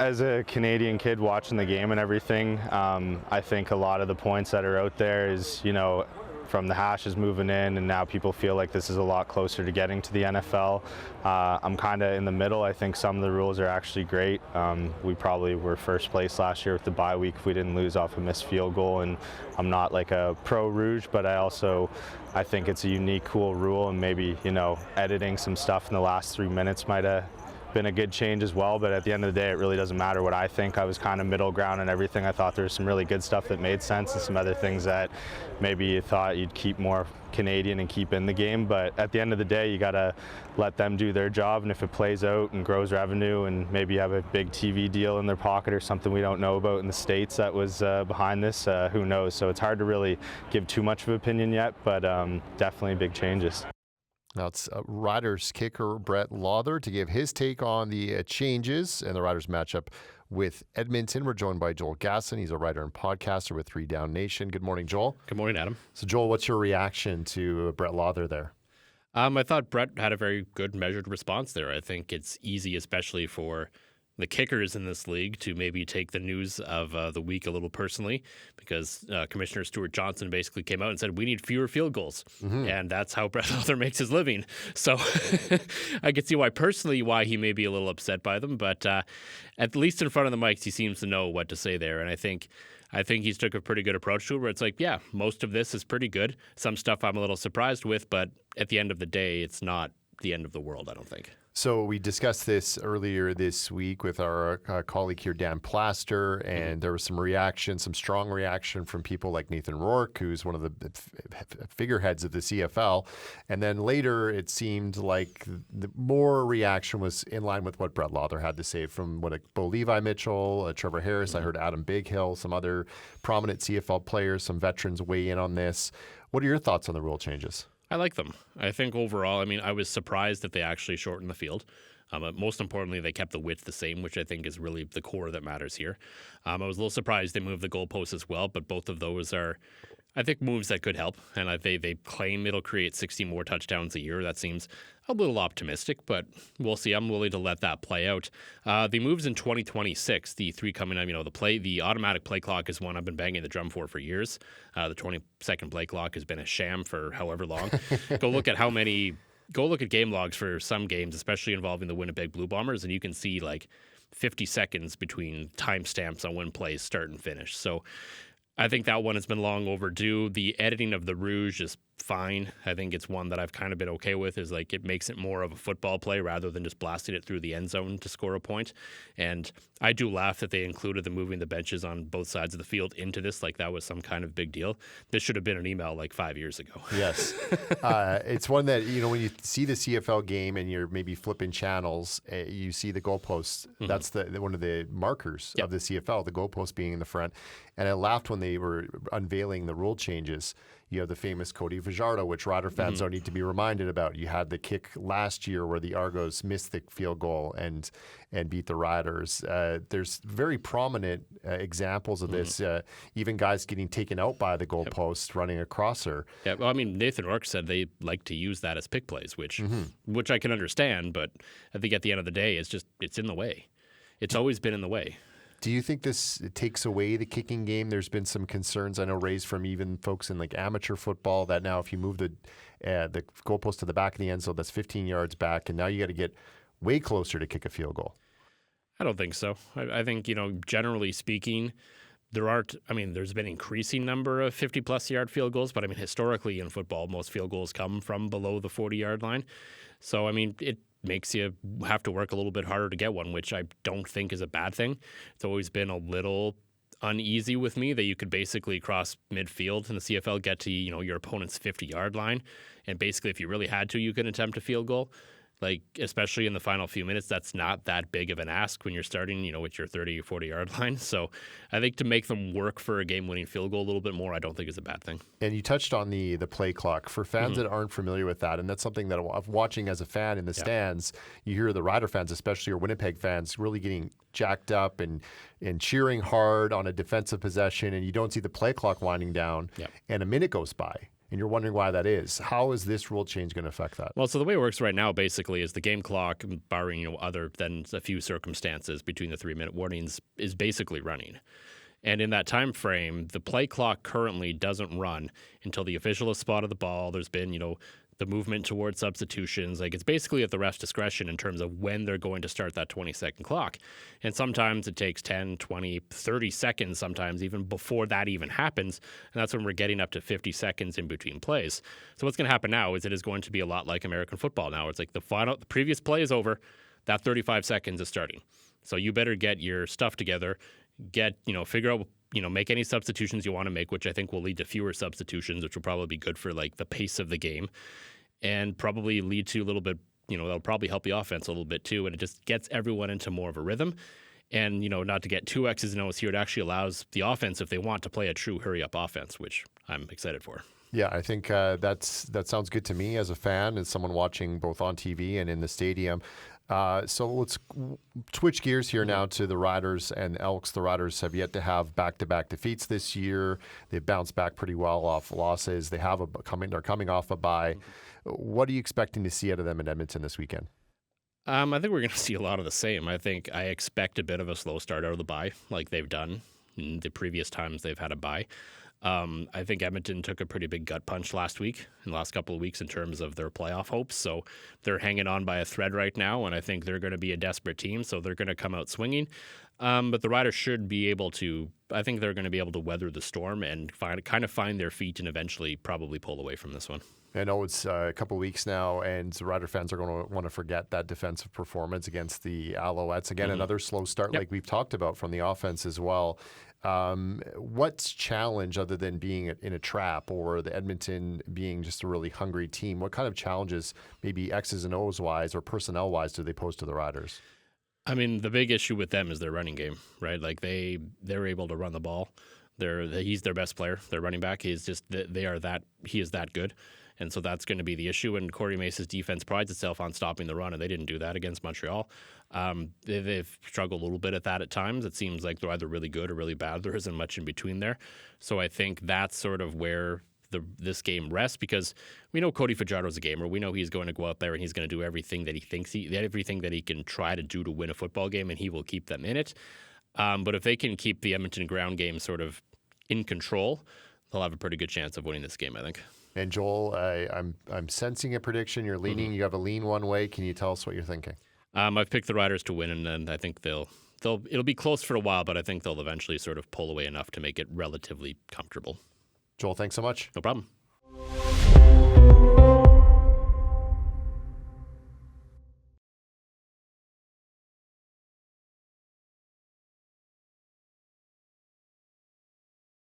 as a Canadian kid watching the game and everything, I think a lot of the points that are out there is, from the hashes moving in, and now people feel like this is a lot closer to getting to the NFL. I'm kind of in the middle. I think some of the rules are actually great. We probably were first place last year with the bye week if we didn't lose off a missed field goal, and I'm not like a pro Rouge, but I think it's a unique, cool rule, and maybe, editing some stuff in the last 3 minutes might have been a good change as well, but at the end of the day it really doesn't matter what I think. I was kind of middle ground and everything. I thought there was some really good stuff that made sense and some other things that maybe you thought you'd keep more Canadian and keep in the game, but at the end of the day you gotta let them do their job, and if it plays out and grows revenue and maybe have a big TV deal in their pocket or something we don't know about in the States that was behind this, who knows. So it's hard to really give too much of an opinion yet, but definitely big changes. Now it's Riders kicker Brett Lawther to give his take on the changes and the Riders matchup with Edmonton. We're joined by Joel Gasson. He's a writer and podcaster with 3 Down Nation. Good morning, Joel. Good morning, Adam. So, Joel, what's your reaction to Brett Lawther there? I thought Brett had a very good measured response there. I think it's easy, especially for the kickers in this league, to maybe take the news of the week a little personally, because Commissioner Stuart Johnson basically came out and said we need fewer field goals, and that's how Brett Lawther makes his living. So I could see why he may be a little upset by them, but at least in front of the mics, he seems to know what to say there, and I think he's took a pretty good approach to it, where it's like, yeah, most of this is pretty good. Some stuff I'm a little surprised with, but at the end of the day, it's not the end of the world, I don't think. So we discussed this earlier this week with our colleague here, Dan Plaster, and there was some strong reaction from people like Nathan Rourke, who's one of the figureheads of the CFL. And then later it seemed like the more reaction was in line with what Brett Lawther had to say, from Bo Levi Mitchell, Trevor Harris. I heard Adam Bighill, some other prominent CFL players, some veterans weigh in on this. What are your thoughts on the rule changes? I like them. I think overall, I was surprised that they actually shortened the field. Most importantly, they kept the width the same, which I think is really the core that matters here. I was a little surprised they moved the goalposts as well, but both of those are, I think, moves that could help. And they claim it'll create 60 more touchdowns a year. That seems a little optimistic, but we'll see. I'm willing to let that play out. The moves in 2026, the 3 coming up, the automatic play clock is one I've been banging the drum for years. The 20-second play clock has been a sham for however long. Go look at game logs for some games, especially involving the Winnipeg Blue Bombers, and you can see like 50 seconds between timestamps on when plays start and finish. So I think that one has been long overdue. The editing of the Rouge is fine. I think it's one that I've kind of been okay with, is like it makes it more of a football play rather than just blasting it through the end zone to score a point. And I do laugh that they included the moving the benches on both sides of the field into this, like that was some kind of big deal. This should have been an email like 5 years ago. Yes. It's one that, when you see the CFL game and you're maybe flipping channels, you see the goalposts. That's one of the markers of the CFL, the goalpost being in the front. And I laughed when they were unveiling the rule changes. You have the famous Cody Fajardo, which Rider fans don't need to be reminded about. You had the kick last year where the Argos missed the field goal and beat the Riders. There's very prominent examples of this, even guys getting taken out by the goalpost running across her. Yeah, well, Nathan Rourke said they like to use that as pick plays, which I can understand, but I think at the end of the day, it's in the way. It's always been in the way. Do you think this takes away the kicking game? There's been some concerns, I know, raised from even folks in like amateur football, that now if you move the goalpost to the back of the end zone, that's 15 yards back, and now you got to get way closer to kick a field goal. I don't think so. I think, generally speaking, there's been increasing number of 50-plus yard field goals, but historically in football, most field goals come from below the 40-yard line. So, it makes you have to work a little bit harder to get one, which I don't think is a bad thing. It's always been a little uneasy with me that you could basically cross midfield in the CFL, get to your opponent's 50-yard line, and basically if you really had to, you could attempt a field goal. Like, especially in the final few minutes, that's not that big of an ask when you're starting, with your 30 or 40-yard line. So I think to make them work for a game-winning field goal a little bit more, I don't think is a bad thing. And you touched on the play clock. For fans that aren't familiar with that, and that's something that I'm watching as a fan in the stands, you hear the Rider fans, especially, or Winnipeg fans, really getting jacked up and cheering hard on a defensive possession, and you don't see the play clock winding down, and a minute goes by. and you're wondering why that is. How is this rule change going to affect that? Well, so the way it works right now basically is the game clock, barring other than a few circumstances between the 3-minute warnings, is basically running. And in that time frame, the play clock currently doesn't run until the official has spotted the ball. There's been, the movement towards substitutions. Like, it's basically at the ref's discretion in terms of when they're going to start that 20-second clock. And sometimes it takes 10, 20, 30 seconds, sometimes even before that even happens. And that's when we're getting up to 50 seconds in between plays. So what's going to happen now is it is going to be a lot like American football now. It's like the previous play is over, that 35 seconds is starting. So you better get your stuff together, figure out, make any substitutions you want to make, which I think will lead to fewer substitutions, which will probably be good for like the pace of the game, and probably lead to a little bit, that'll probably help the offense a little bit too. And it just gets everyone into more of a rhythm. And, not to get too X's and O's here, it actually allows the offense, if they want, to play a true hurry-up offense, which I'm excited for. Yeah, I think that sounds good to me as a fan and someone watching both on TV and in the stadium. So let's switch gears here now to the Riders and Elks. The Riders have yet to have back-to-back defeats this year. They've bounced back pretty well off losses. They're coming off a bye. What are you expecting to see out of them in Edmonton this weekend? I think we're going to see a lot of the same. I expect a bit of a slow start out of the bye, like they've done in the previous times they've had a bye. I think Edmonton took a pretty big gut punch last week, in the last couple of weeks, in terms of their playoff hopes. So they're hanging on by a thread right now, and I think they're going to be a desperate team, so they're going to come out swinging. But the Riders should be able to, I think they're going to be able to weather the storm and find their feet and eventually probably pull away from this one. I know it's a couple of weeks now, and the Rider fans are going to want to forget that defensive performance against the Alouettes. Again, another slow start like we've talked about from the offense as well. What's challenge other than being in a trap or the Edmonton being just a really hungry team? What kind of challenges, maybe X's and O's wise or personnel wise, do they pose to the Riders? I mean, the big issue with them is their running game, right? Like they're able to run the ball. He's their best player. Their running back. He is that good. And so that's going to be the issue. And Corey Mace's defense prides itself on stopping the run, and they didn't do that against Montreal. They've struggled a little bit at that at times. It seems like they're either really good or really bad. There isn't much in between there. So I think that's sort of where this game rests, because we know Cody Fajardo's a gamer. We know he's going to go out there and he's going to do everything that everything that he can try to do to win a football game, and he will keep them in it. But if they can keep the Edmonton ground game sort of in control, they'll have a pretty good chance of winning this game, I think. And Joel, I'm sensing a prediction. You're leaning. You have a lean one way. Can you tell us what you're thinking? I've picked the Riders to win, and then I think it'll be close for a while, but I think they'll eventually sort of pull away enough to make it relatively comfortable. Joel, thanks so much. No problem.